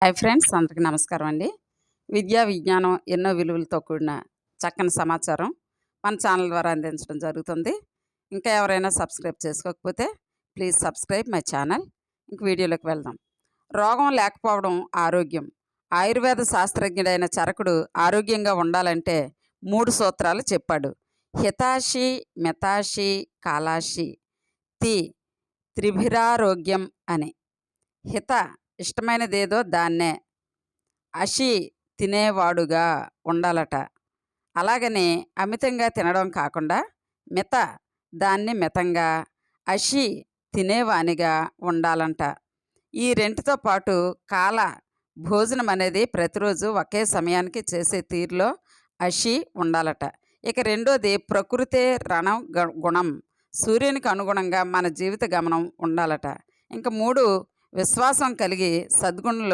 Hi friends, అందరికీ నమస్కారం అండి. విద్యా, విజ్ఞానం ఎన్నో విలువలతో కూడిన చక్కని సమాచారం మన ఛానల్ ద్వారా అందించడం జరుగుతుంది. ఇంకా ఎవరైనా సబ్స్క్రైబ్ చేసుకోకపోతే ప్లీజ్ సబ్స్క్రైబ్ మై ఛానల్. ఇంక వీడియోలోకి వెళ్దాం. రోగం లేకపోవడం ఆరోగ్యం. ఆయుర్వేద శాస్త్రజ్ఞుడైన చరకుడు ఆరోగ్యంగా ఉండాలంటే 3 సూత్రాలు చెప్పాడు. హితాషి, మితాషి, కాలాషి, తి త్రిభిరారోగ్యం అని. హిత ఇష్టమైనదేదో దాన్నే, అషి తినేవాడుగా ఉండాలట. అలాగని అమితంగా తినడం కాకుండా మిత దాన్ని మితంగా, అషి తినేవానిగా ఉండాలంట. ఈ రెంటితో పాటు కాల భోజనం అనేది ప్రతిరోజు ఒకే సమయానికి చేసే తీరులో అషి ఉండాలట. ఇక రెండోది ప్రకృతే రణం గుణం. సూర్యునికి అనుగుణంగా మన జీవిత గమనం ఉండాలట. ఇంక 3 విశ్వాసం కలిగి సద్గుణులు